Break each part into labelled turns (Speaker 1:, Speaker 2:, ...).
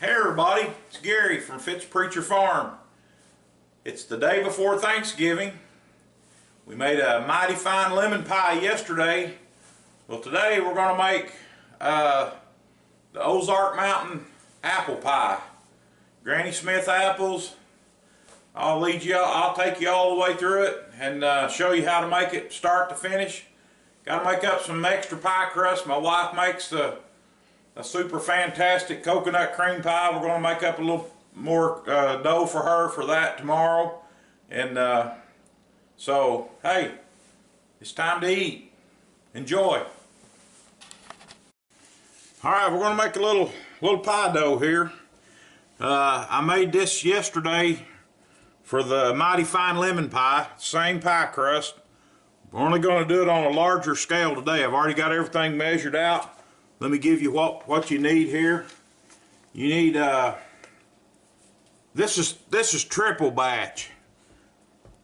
Speaker 1: Hey everybody, it's Gary from Fitz Preacher Farm. It's the day before Thanksgiving. We made a mighty fine lemon pie yesterday. Well, today we're going to make the Ozark Mountain apple pie. Granny Smith apples. I'll take you all the way through it and show you how to make it start to finish. Got to make up some extra pie crust. My wife makes a super fantastic coconut cream pie. We're going to make up a little more dough for her for that tomorrow. And so, hey, it's time to eat. Enjoy. Alright, we're going to make a little pie dough here. I made this yesterday for the mighty fine lemon pie, same pie crust. We're only going to do it on a larger scale today. I've already got everything measured out. Let me give you what you need here. You need this is triple batch,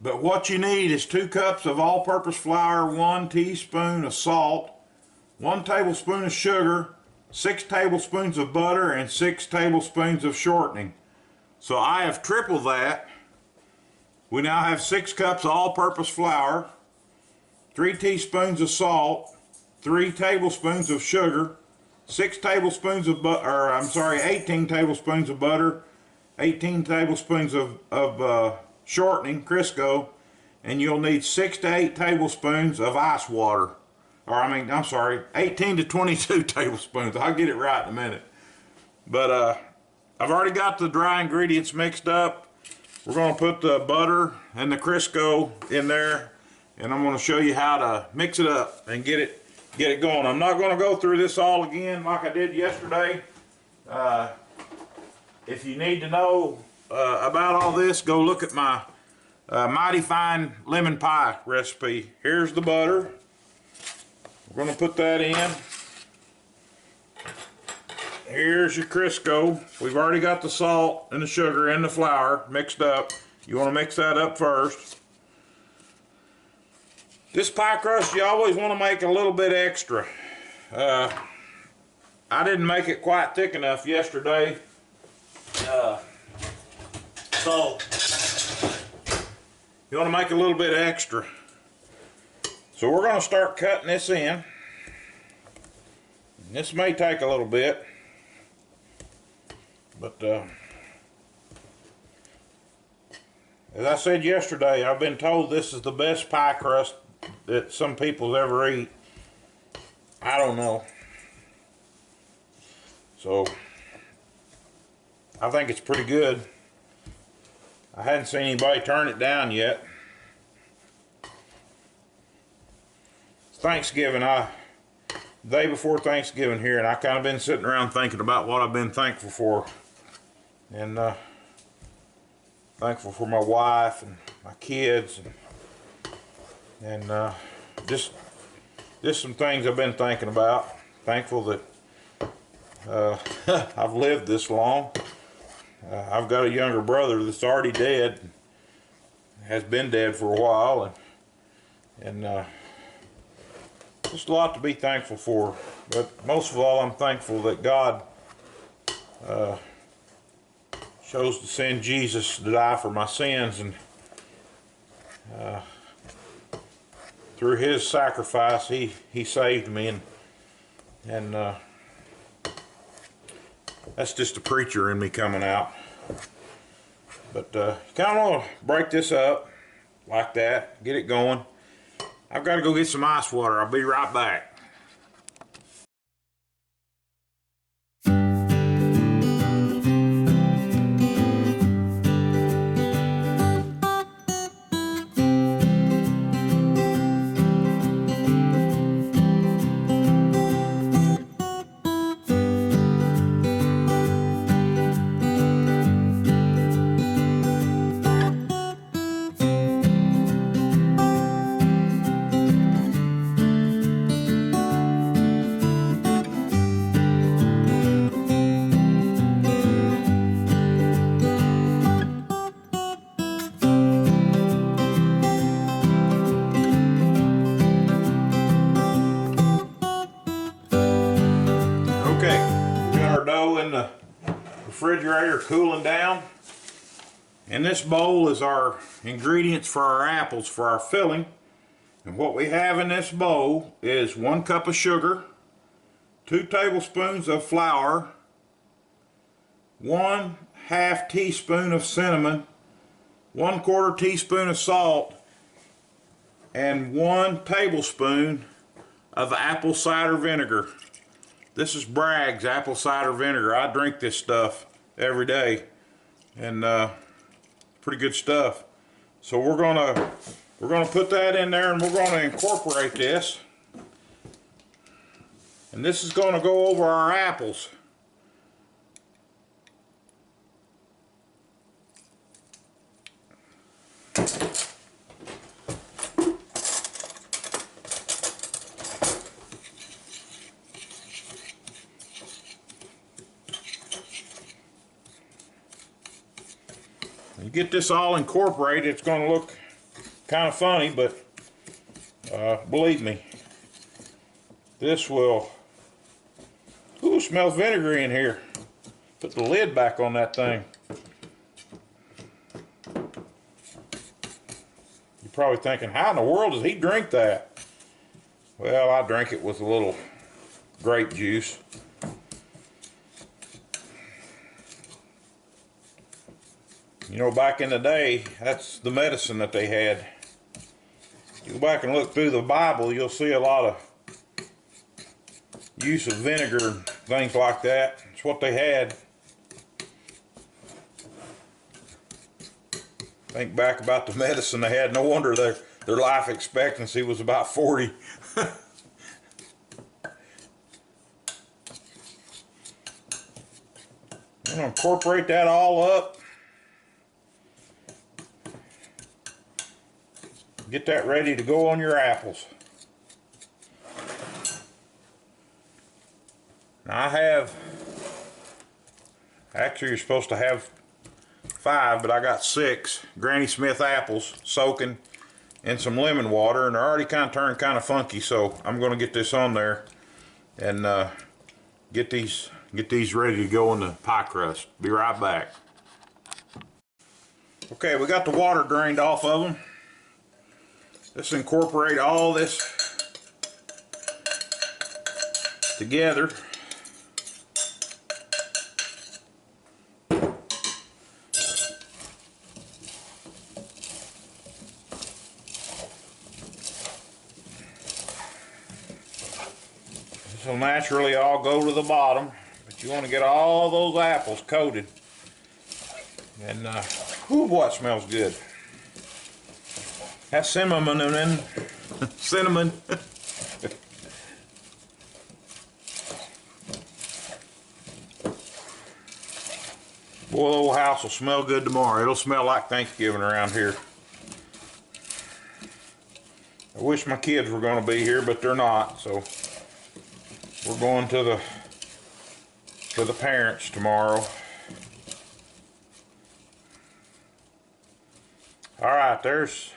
Speaker 1: but what you need is 2 cups of all-purpose flour, 1 teaspoon of salt, 1 tablespoon of sugar, 6 tablespoons of butter, and 6 tablespoons of shortening. So I have tripled that. We now have 6 cups of all-purpose flour, 3 teaspoons of salt, 3 tablespoons of sugar, 6 tablespoons of butter, 18 tablespoons of butter, 18 tablespoons of shortening, Crisco, and you'll need 6 to 8 tablespoons of ice water. 18 to 22 tablespoons. I'll get it right in a minute. But I've already got the dry ingredients mixed up. We're going to put the butter and the Crisco in there, and I'm going to show you how to mix it up and get it going. I'm not going to go through this all again like I did yesterday. If you need to know about all this, go look at my mighty fine lemon pie recipe. Here's the butter. We're going to put that in. Here's your Crisco. We've already got the salt and the sugar and the flour mixed up. You want to mix that up first. This pie crust, you always want to make a little bit extra. I didn't make it quite thick enough yesterday. So you want to make a little bit extra. So we're going to start cutting this in. This may take a little bit, but as I said yesterday, I've been told this is the best pie crust that some people ever eat. I don't know. So I think it's pretty good. I hadn't seen anybody turn it down yet. It's Thanksgiving. Day before Thanksgiving here, and I kind of been sitting around thinking about what I've been thankful for, and thankful for my wife and my kids, and just some things I've been thinking about. Thankful that I've lived this long. I've got a younger brother that's already dead, has been dead for a while, and just a lot to be thankful for. But most of all, I'm thankful that God chose to send Jesus to die for my sins, and through his sacrifice he saved me, and that's just a preacher in me coming out. But you kind of want to break this up like that, get it going. I've got to go get some ice water. I'll be right back. refrigerator cooling down. In this bowl is our ingredients for our apples for our filling. And what we have in this bowl is 1 cup of sugar, 2 tablespoons of flour, 1/2 teaspoon of cinnamon, 1/4 teaspoon of salt, and 1 tablespoon of apple cider vinegar. This is Bragg's apple cider vinegar. I drink this stuff every day, and pretty good stuff. So we're gonna put that in there, and we're gonna incorporate this. And this is gonna go over our apples. You get this all incorporated, it's going to look kind of funny, but believe me, this will... Ooh, it smells vinegary in here. Put the lid back on that thing. You're probably thinking, how in the world does he drink that? Well, I drink it with a little grape juice. You know, back in the day, that's the medicine that they had. You go back and look through the Bible, you'll see a lot of use of vinegar and things like that. It's what they had. Think back about the medicine they had. No wonder their life expectancy was about 40. I'm going to incorporate that all up. Get that ready to go on your apples. Now I have, actually you're supposed to have 5, but I got 6 Granny Smith apples soaking in some lemon water, and they're already kind of turned kind of funky, so I'm going to get this on there and get these ready to go in the pie crust. Be right back. Okay, we got the water drained off of them. Let's incorporate all this together. This will naturally all go to the bottom, but you want to get all those apples coated. And whew, boy, it smells good. That's cinnamon in cinnamon. Boy, the old house will smell good tomorrow. It'll smell like Thanksgiving around here. I wish my kids were going to be here, but they're not. So we're going to the parents tomorrow. All right, there's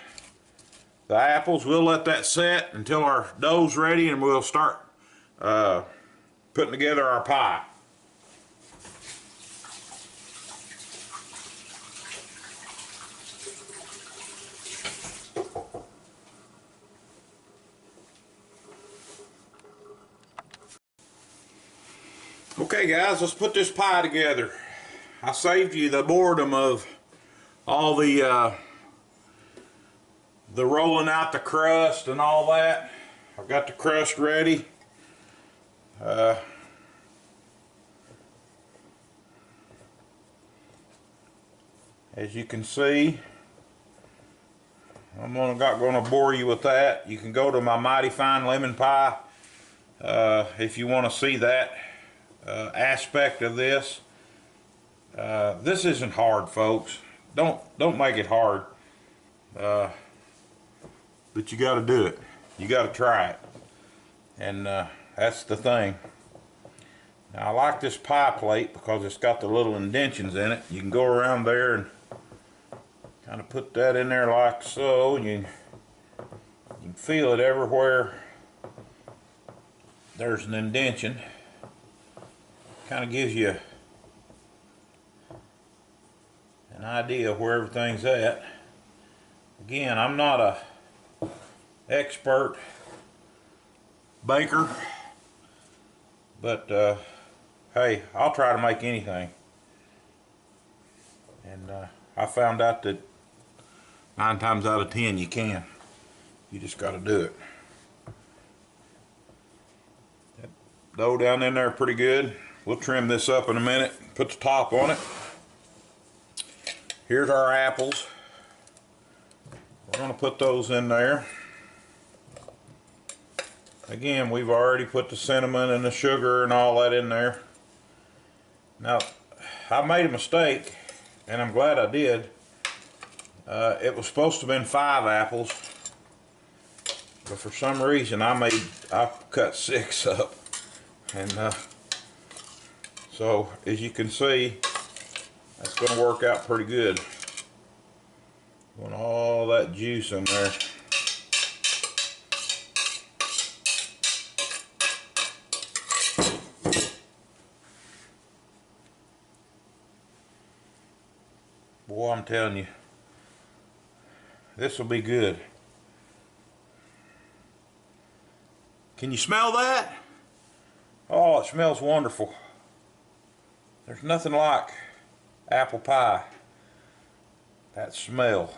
Speaker 1: the apples. We'll let that set until our dough's ready, and we'll start putting together our pie. Okay guys, let's put this pie together. I saved you the boredom of all the rolling out the crust and all that. I've got the crust ready. As you can see, I'm not going to bore you with that. You can go to my Mighty Fine Lemon Pie if you want to see that aspect of this. This isn't hard, folks. Don't make it hard. But you got to do it. You got to try it. And that's the thing. Now I like this pie plate because it's got the little indentions in it. You can go around there and kind of put that in there like so. And you can feel it everywhere there's an indention. Kind of gives you idea where everything's at. Again, I'm not a expert baker, but hey, I'll try to make anything. And I found out that 9 times out of 10 you can. You just got to do it. That dough down in there pretty good. We'll trim this up in a minute, put the top on it. Here's our apples. We're going to put those in there. Again, we've already put the cinnamon and the sugar and all that in there. Now, I made a mistake, and I'm glad I did. It was supposed to have been 5 apples, but for some reason I cut 6 up, and so as you can see, that's going to work out pretty good. Want all that juice in there. Boy, I'm telling you, this will be good. Can you smell that? Oh, it smells wonderful. There's nothing like apple pie. That smell.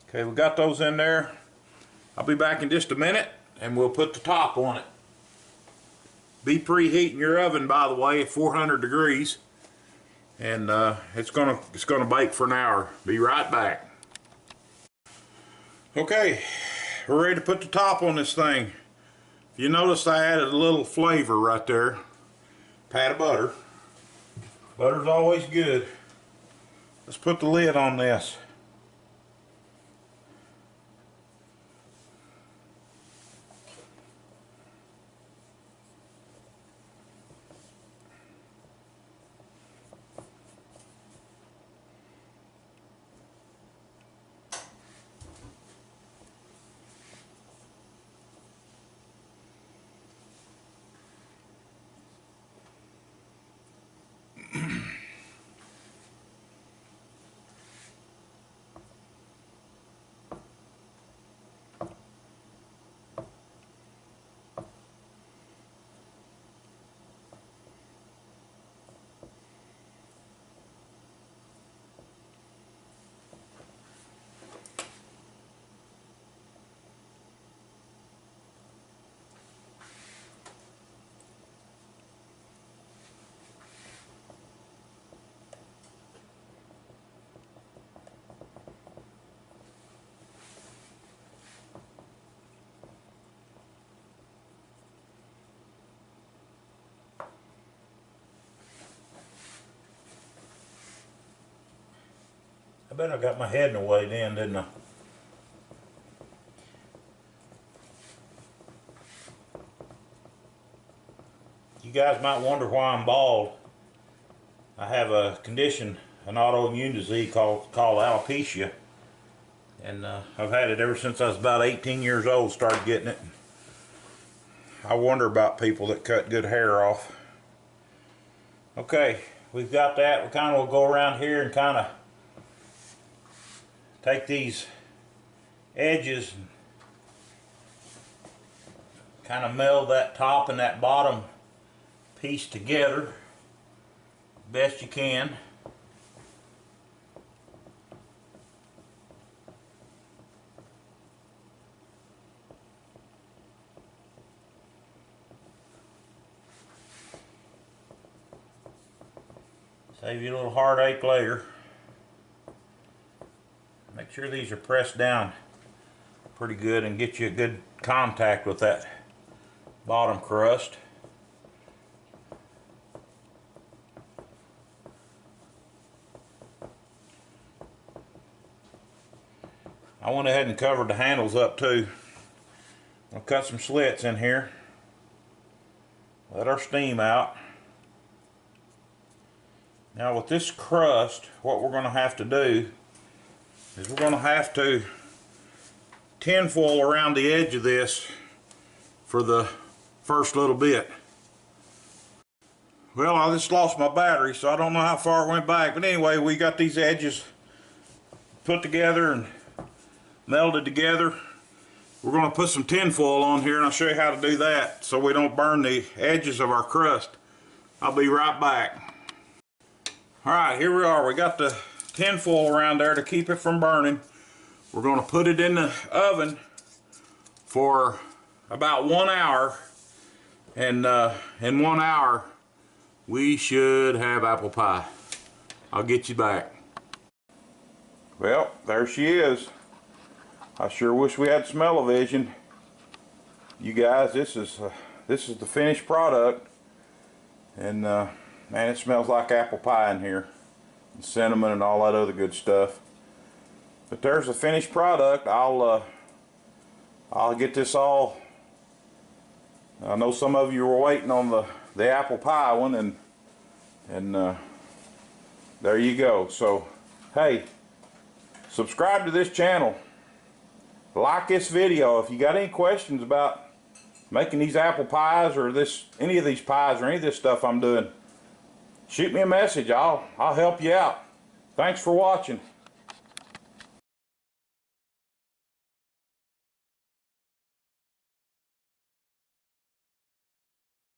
Speaker 1: Okay, we got those in there. I'll be back in just a minute and we'll put the top on it. Be preheating your oven, by the way, at 400 degrees. And it's gonna bake for an hour. Be right back. Okay, we're ready to put the top on this thing. You notice I added a little flavor right there. Pat of butter. Butter's always good. Let's put the lid on this. I bet I got my head in the way then, didn't I? You guys might wonder why I'm bald. I have a condition, an autoimmune disease called alopecia. And I've had it ever since I was about 18 years old, started getting it. I wonder about people that cut good hair off. Okay, we've got that. We kind of will go around here and kind of take these edges and kind of meld that top and that bottom piece together best you can. Save you a little heartache later. Make sure these are pressed down pretty good and get you a good contact with that bottom crust. I went ahead and covered the handles up too. I'll cut some slits in here. Let our steam out. Now with this crust, what we're going to have to do is we're going to have to tinfoil around the edge of this for the first little bit. Well, I just lost my battery, so I don't know how far it went back. But anyway, we got these edges put together and melded together. We're going to put some tin foil on here, and I'll show you how to do that so we don't burn the edges of our crust. I'll be right back. Alright, here we are. We got the tin foil around there to keep it from burning. We're going to put it in the oven for about 1 hour, and in 1 hour we should have apple pie. I'll get you back. Well, there she is. I sure wish we had smell-o-vision. You guys, this is the finished product, and man, it smells like apple pie in here, and cinnamon and all that other good stuff. But there's the finished product. I'll get this all. I know some of you were waiting on the apple pie one, and there you go. So hey, subscribe to this channel. Like this video. If you got any questions about making these apple pies or any of these pies or any of this stuff I'm doing, shoot me a message. I'll help you out. Thanks for watching.